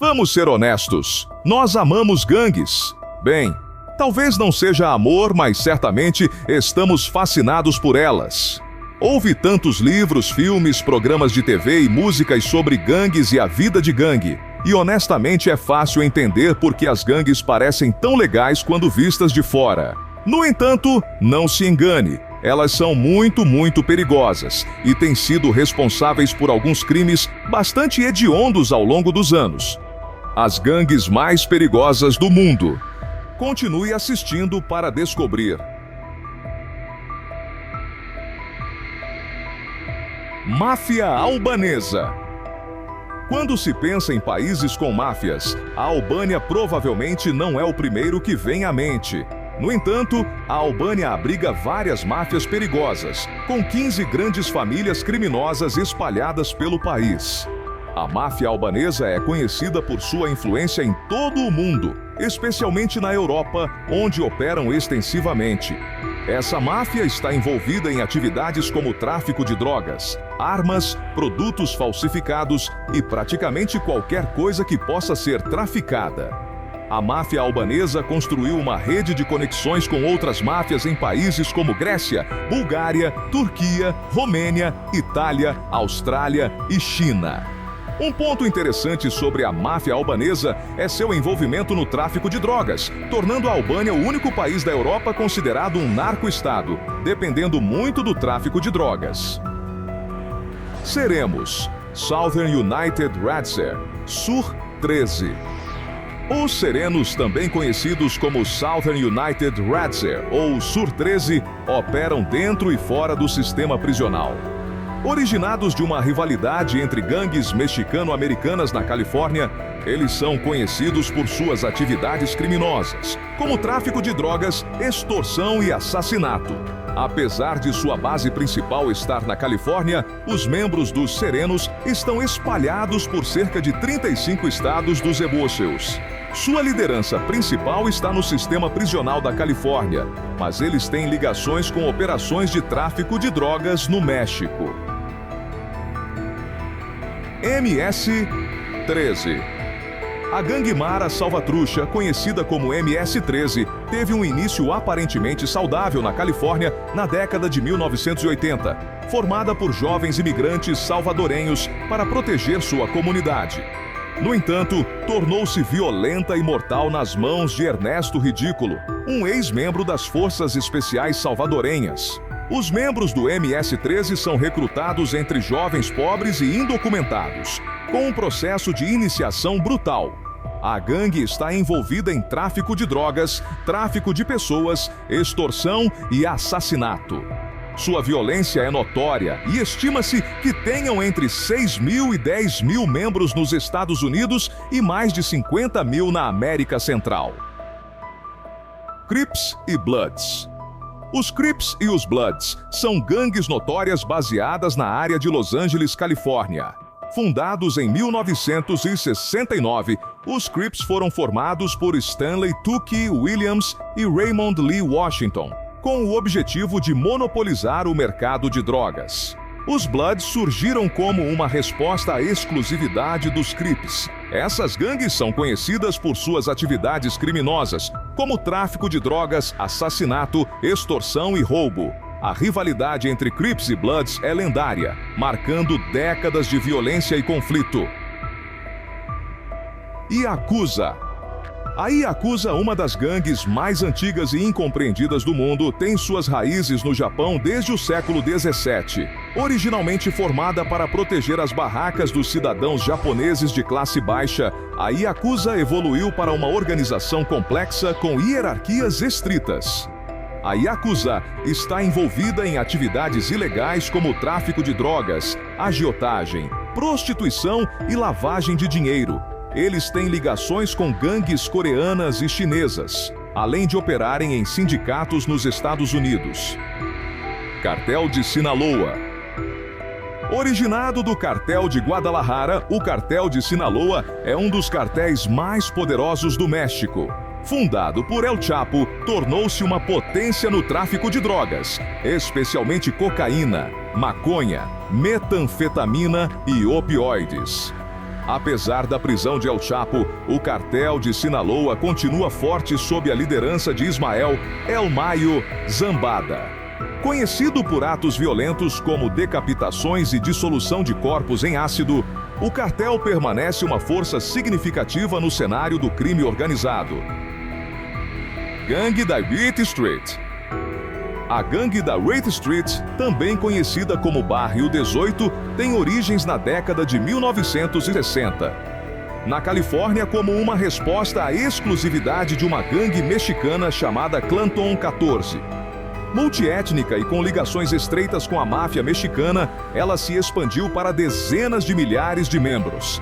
Vamos ser honestos, nós amamos gangues. Bem, talvez não seja amor, mas certamente estamos fascinados por elas. Houve tantos livros, filmes, programas de TV e músicas sobre gangues e a vida de gangue. E honestamente é fácil entender por que as gangues parecem tão legais quando vistas de fora. No entanto, não se engane, elas são muito perigosas e têm sido responsáveis por alguns crimes bastante hediondos ao longo dos anos. As gangues mais perigosas do mundo. Continue assistindo para descobrir. Máfia albanesa. Quando se pensa em países com máfias, a Albânia provavelmente não é o primeiro que vem à mente. No entanto, a Albânia abriga várias máfias perigosas, com 15 grandes famílias criminosas espalhadas pelo país. A máfia albanesa é conhecida por sua influência em todo o mundo, especialmente na Europa, onde operam extensivamente. Essa máfia está envolvida em atividades como tráfico de drogas, armas, produtos falsificados e praticamente qualquer coisa que possa ser traficada. A máfia albanesa construiu uma rede de conexões com outras máfias em países como Grécia, Bulgária, Turquia, Romênia, Itália, Austrália e China. Um ponto interessante sobre a máfia albanesa é seu envolvimento no tráfico de drogas, tornando a Albânia o único país da Europa considerado um narco-estado, dependendo muito do tráfico de drogas. Serenos, Southern United Radzer, SUR 13. Os serenos, também conhecidos como Southern United Radzer ou SUR 13, operam dentro e fora do sistema prisional. Originados de uma rivalidade entre gangues mexicano-americanas na Califórnia, eles são conhecidos por suas atividades criminosas, como tráfico de drogas, extorsão e assassinato. Apesar de sua base principal estar na Califórnia, os membros dos serenos estão espalhados por cerca de 35 estados dos hemisférios. Sua liderança principal está no sistema prisional da Califórnia, mas eles têm ligações com operações de tráfico de drogas no México. MS-13. A gangue Mara Salvatrucha, conhecida como MS-13, teve um início aparentemente saudável na Califórnia na década de 1980, formada por jovens imigrantes salvadorenhos para proteger sua comunidade. No entanto, tornou-se violenta e mortal nas mãos de Ernesto Ridículo, um ex-membro das Forças Especiais Salvadorenhas. Os membros do MS-13 são recrutados entre jovens pobres e indocumentados, com um processo de iniciação brutal. A gangue está envolvida em tráfico de drogas, tráfico de pessoas, extorsão e assassinato. Sua violência é notória e estima-se que tenham entre 6 mil e 10 mil membros nos Estados Unidos e mais de 50 mil na América Central. Crips e Bloods. Os Crips e os Bloods são gangues notórias baseadas na área de Los Angeles, Califórnia. Fundados em 1969, os Crips foram formados por Stanley Tookie Williams e Raymond Lee Washington, com o objetivo de monopolizar o mercado de drogas. Os Bloods surgiram como uma resposta à exclusividade dos Crips. Essas gangues são conhecidas por suas atividades criminosas, como tráfico de drogas, assassinato, extorsão e roubo. A rivalidade entre Crips e Bloods é lendária, marcando décadas de violência e conflito. Yakuza. A Yakuza, uma das gangues mais antigas e incompreendidas do mundo, tem suas raízes no Japão desde o século XVII. Originalmente formada para proteger as barracas dos cidadãos japoneses de classe baixa, a Yakuza evoluiu para uma organização complexa com hierarquias estritas. A Yakuza está envolvida em atividades ilegais como tráfico de drogas, agiotagem, prostituição e lavagem de dinheiro. Eles têm ligações com gangues coreanas e chinesas, além de operarem em sindicatos nos Estados Unidos. Cartel de Sinaloa. Originado do Cartel de Guadalajara, o Cartel de Sinaloa é um dos cartéis mais poderosos do México. Fundado por El Chapo, tornou-se uma potência no tráfico de drogas, especialmente cocaína, maconha, metanfetamina e opioides. Apesar da prisão de El Chapo, o cartel de Sinaloa continua forte sob a liderança de Ismael El Mayo Zambada. Conhecido por atos violentos como decapitações e dissolução de corpos em ácido, o cartel permanece uma força significativa no cenário do crime organizado. Gangue da Wheat Street. A gangue da Wheat Street, também conhecida como Barrio 18, tem origens na década de 1960. Na Califórnia, como uma resposta à exclusividade de uma gangue mexicana chamada Clanton 14. Multiétnica e com ligações estreitas com a máfia mexicana, ela se expandiu para dezenas de milhares de membros.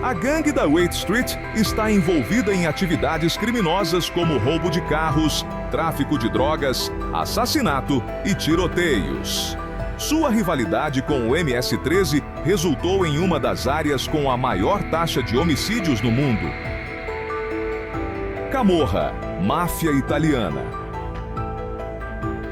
A gangue da Wheat Street está envolvida em atividades criminosas como roubo de carros, tráfico de drogas, assassinato e tiroteios. Sua rivalidade com o MS-13 resultou em uma das áreas com a maior taxa de homicídios no mundo. Camorra, máfia italiana.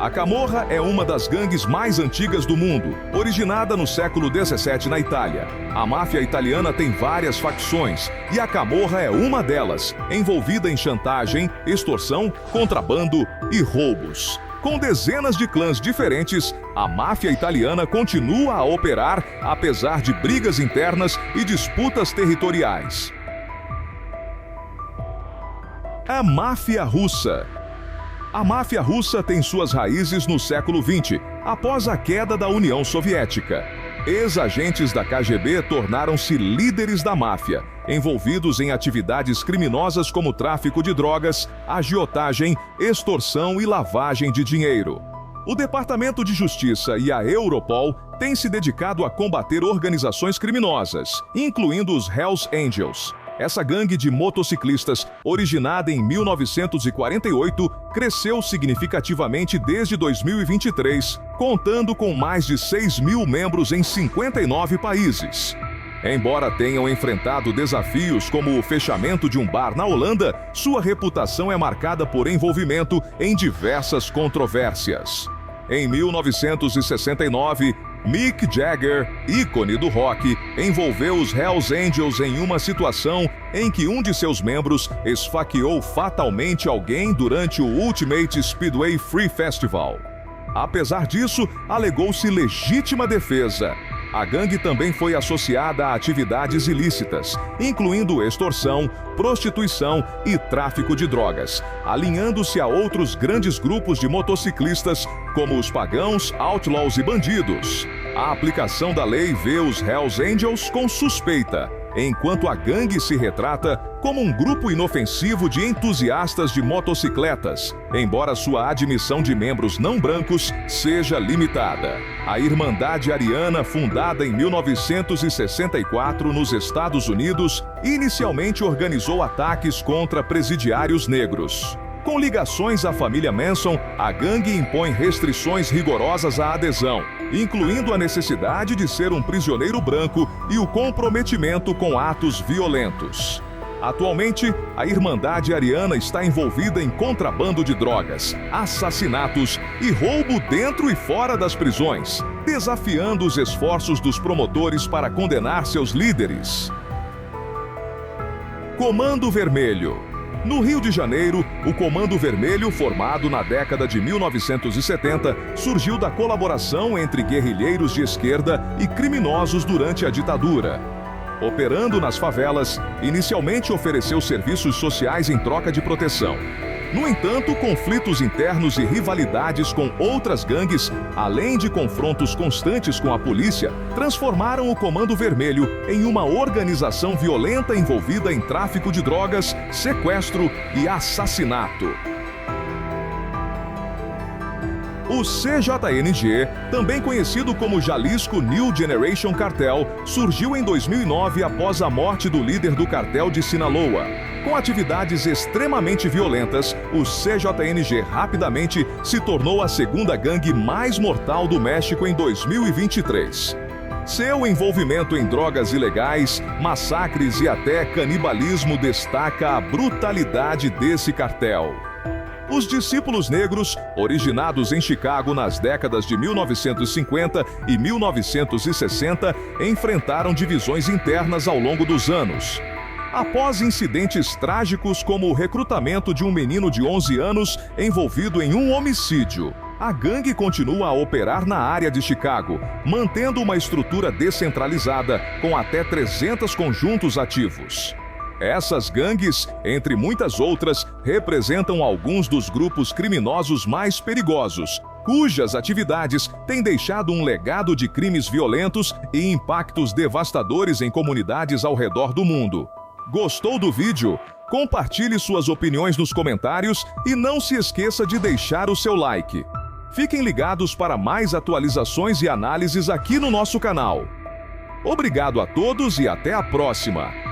A Camorra é uma das gangues mais antigas do mundo, originada no século XVII na Itália. A máfia italiana tem várias facções, e a Camorra é uma delas, envolvida em chantagem, extorsão, contrabando e roubos. Com dezenas de clãs diferentes, a máfia italiana continua a operar apesar de brigas internas e disputas territoriais. A máfia russa. A máfia russa tem suas raízes no século XX, após a queda da União Soviética. Ex-agentes da KGB tornaram-se líderes da máfia, envolvidos em atividades criminosas como tráfico de drogas, agiotagem, extorsão e lavagem de dinheiro. O Departamento de Justiça e a Europol têm se dedicado a combater organizações criminosas, incluindo os Hells Angels. Essa gangue de motociclistas, originada em 1948, cresceu significativamente desde 2023, contando com mais de 6 mil membros em 59 países. Embora tenham enfrentado desafios como o fechamento de um bar na Holanda, sua reputação é marcada por envolvimento em diversas controvérsias. Em 1969, Mick Jagger, ícone do rock, envolveu os Hells Angels em uma situação em que um de seus membros esfaqueou fatalmente alguém durante o Ultimate Speedway Free Festival. Apesar disso, alegou-se legítima defesa. A gangue também foi associada a atividades ilícitas, incluindo extorsão, prostituição e tráfico de drogas, alinhando-se a outros grandes grupos de motociclistas, como os pagãos, outlaws e bandidos. A aplicação da lei vê os Hells Angels com suspeita, enquanto a gangue se retrata como um grupo inofensivo de entusiastas de motocicletas, embora sua admissão de membros não brancos seja limitada. A Irmandade Ariana, fundada em 1964 nos Estados Unidos, inicialmente organizou ataques contra presidiários negros. Com ligações à família Manson, a gangue impõe restrições rigorosas à adesão, incluindo a necessidade de ser um prisioneiro branco e o comprometimento com atos violentos. Atualmente, a Irmandade Ariana está envolvida em contrabando de drogas, assassinatos e roubo dentro e fora das prisões, desafiando os esforços dos promotores para condenar seus líderes. Comando Vermelho. No Rio de Janeiro, o Comando Vermelho, formado na década de 1970, surgiu da colaboração entre guerrilheiros de esquerda e criminosos durante a ditadura. Operando nas favelas, inicialmente ofereceu serviços sociais em troca de proteção. No entanto, conflitos internos e rivalidades com outras gangues, além de confrontos constantes com a polícia, transformaram o Comando Vermelho em uma organização violenta envolvida em tráfico de drogas, sequestro e assassinato. O CJNG, também conhecido como Jalisco New Generation Cartel, surgiu em 2009 após a morte do líder do cartel de Sinaloa. Com atividades extremamente violentas, o CJNG rapidamente se tornou a segunda gangue mais mortal do México em 2023. Seu envolvimento em drogas ilegais, massacres e até canibalismo destaca a brutalidade desse cartel. Os discípulos negros, originados em Chicago nas décadas de 1950 e 1960, enfrentaram divisões internas ao longo dos anos. Após incidentes trágicos como o recrutamento de um menino de 11 anos envolvido em um homicídio, a gangue continua a operar na área de Chicago, mantendo uma estrutura descentralizada com até 300 conjuntos ativos. Essas gangues, entre muitas outras, representam alguns dos grupos criminosos mais perigosos, cujas atividades têm deixado um legado de crimes violentos e impactos devastadores em comunidades ao redor do mundo. Gostou do vídeo? Compartilhe suas opiniões nos comentários e não se esqueça de deixar o seu like. Fiquem ligados para mais atualizações e análises aqui no nosso canal. Obrigado a todos e até a próxima!